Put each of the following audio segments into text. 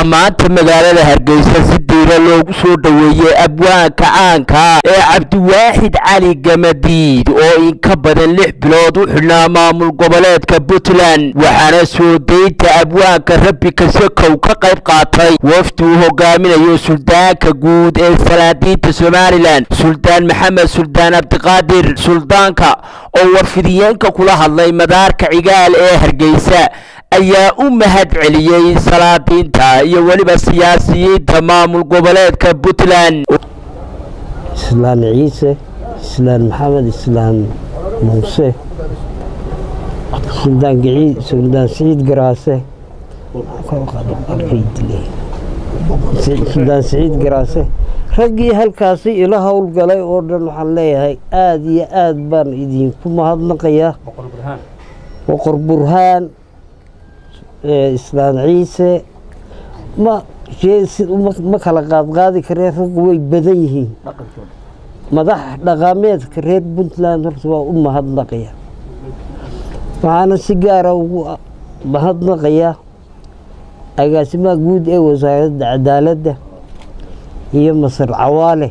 waxaa maanta magaalada Hargeysa si diira loogu soo dhaweeyay abwaanka caanka ee Cabdiwaaxid Cali Gamadiid oo in ka badan 6 bilood u xidhnaa maamul goboleedka Puntland waxaana soo deynta abwaanka Rabbi Kasakow ka qayb qaatay wafdi uu hogaaminayo suldaanka guud ee salaadiinta Somaliland Suldaan Maxamed Suldaan Abdiqaadir Suldaanka oo warfidiyeenka kula hadlay madaarka Cigaal ee Hargeysa ayaa u mahad celiyay salaadiinta iyo waliba siyaasiyiinta maamul goboleedka Puntland Islaan Ciise Islaan Maxamed Islaan Muuse Suldaan Saciid Garaase Suldaan Saciid Garaase raggii halkaasi ila hawl galay oo dhan waxaan leeyahay aad iyo aad baan idinku mahadnaqayaa Boqor Burhaan Islaan Ciise ma kala qaadi kareen rag way badan yihiin madax dhaqameedka reer Puntland horta waa u mahadnaqayaa waxaana si gaar ah ugu mahadnaqayaa agaasimaha guud ee wasaaradda cadaaladda iyo Masar Cawaale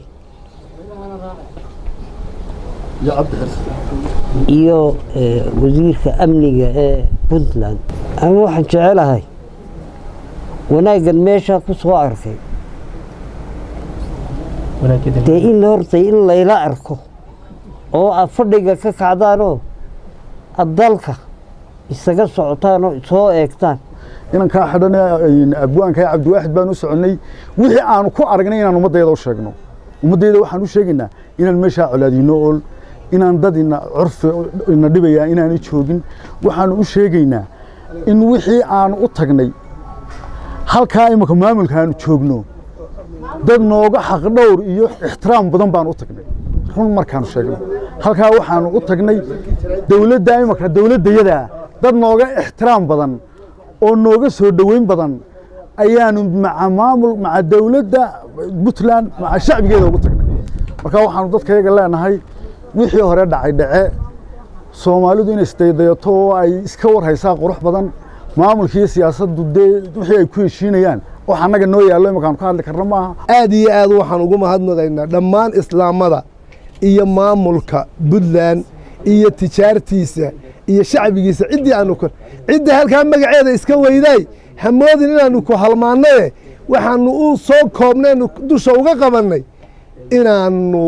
iyo wasiirka amniga ee Puntland أنا واحد جعلها وناقل ماشى كسو أركي تين هرتي إلا إلى أركو أو أفرق كعدانو الضلكة استقص عطانو سو إكتان إن كان حدنا أبوان كي عبد واحد بانو سعني وحي أنا كو أرجعنا إن مدة يدور شجنو ومدة يدور حنو شجنا إن المشى على دينول إن ضد إن عرف إن دبيا إن نشوفين وحنو شجنا in wixii aan u tagnay halka imika maamulkaan joogno dad nooga xaq dhowr iyo ixtiraam badan baan u tagnay run markaan sheegno halka waxaan u tagnay dawladda imika dawladayada dad nooga ixtiraam badan oo nooga soo dhaweyn badan ayaan maca dawladda Puntland maca shacbigeeda ugu tagnay marka waxaan dadkayga leenahay wixii hore dhacay Soomaalidu inay isdaydayato ay iska war haysaa qurux badan maamulkii siyaasaddu wixii ay ku heshiinayaan oo anaga noo yaalo imakaan ka hadli karna maaha aad iyo aad waxaan ugu mahadnaqaynaa dhammaan islaamada iyo maamulka Puntland iyo tijaartiisa iyo shacbigiisa cidii aanu ku cidii halka magaceeda iska weyday hamoodin inaanu ku halmaanay waxaanu u soo koobnay dusha uga qabanay inaanu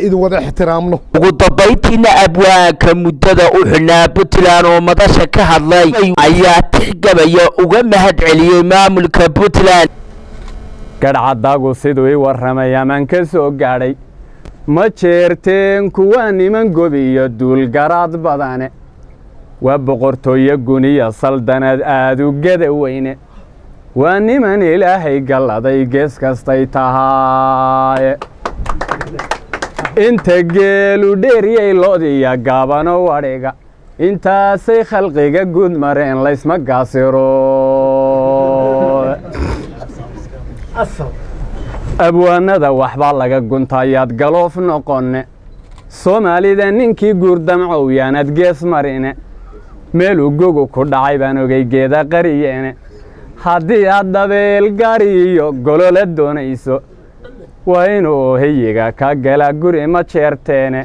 idin wada ixtiraamno ugu dambeyntiina abwaanka muddada u xidhnaa Puntland oo madasha ka hadlay ayaa tixgabaya uga mahad celiyay maamulka Puntland gadcadagu sidoo ay waramayaan ka soo gaadhay ma jeerteen kuwa niman gobiyo duul garaad badane waa boqortooyo guniya saldanad aad u gada weyne waa niman ilaahay galaday gees kastay tahay inta geelu dheeriyay loodiya gaabano wadhiga intaasay khalqiga guud mareen laysma gaasiro abwaanada waxbaa laga guntayaad galoof noqonne Soomaalida ninkii guurdamcow yaanad gees marine meelu gogo ku dhacay baan ogay geeda qariyeene haddii aad dabeel gaariyo golole doonayso waa inuu hayiga ka gala guri ma jeerteene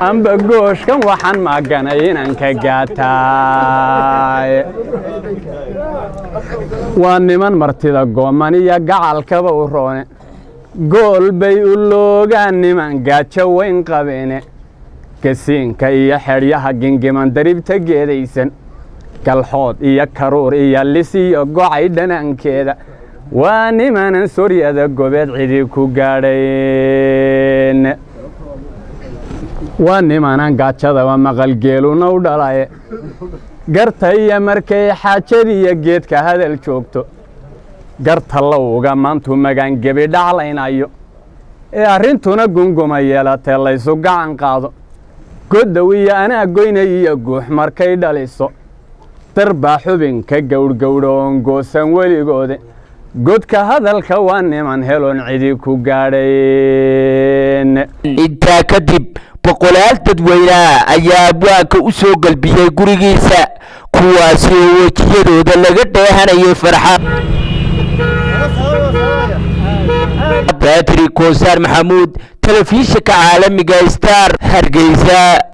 amba gooshkan waxaan maaganay inaan ka gaataay waa niman martida gooman iyo gacalkaba u roone gool bay u loogaan niman gaajo weyn qabeene gasiinka iyo xeryaha gingiman daribta geedaysan galxood iyo karuur iyo lis iyo gocay dhanaankeeda waa nimanan soryada gobeed cidi ku gaadhayn waa nimanan gaajada waa maqal geeluna u dhalaye garta iyo markay xaajadiiyo geedka hadal joogto garta lowga maantu magaan gebi dhaclaynayo ee arrintuna gunguma yeelatee laysu gacan qaado godow iyo anaa goynay iyo guux markay dhaliso darbaa xubinka gowrgowroon goosan weligoode godka hadalka waa niman heloon cidi ku gaadhayn intaa kadib boqolaal dadweynaha ayaa abwaanka u soo galbiyay gurigiisa kuwaasi oo wejiyadooda laga dheehanayo farxad باتري كوسار محمود تلفزيون عالمي ستار هرقيسة.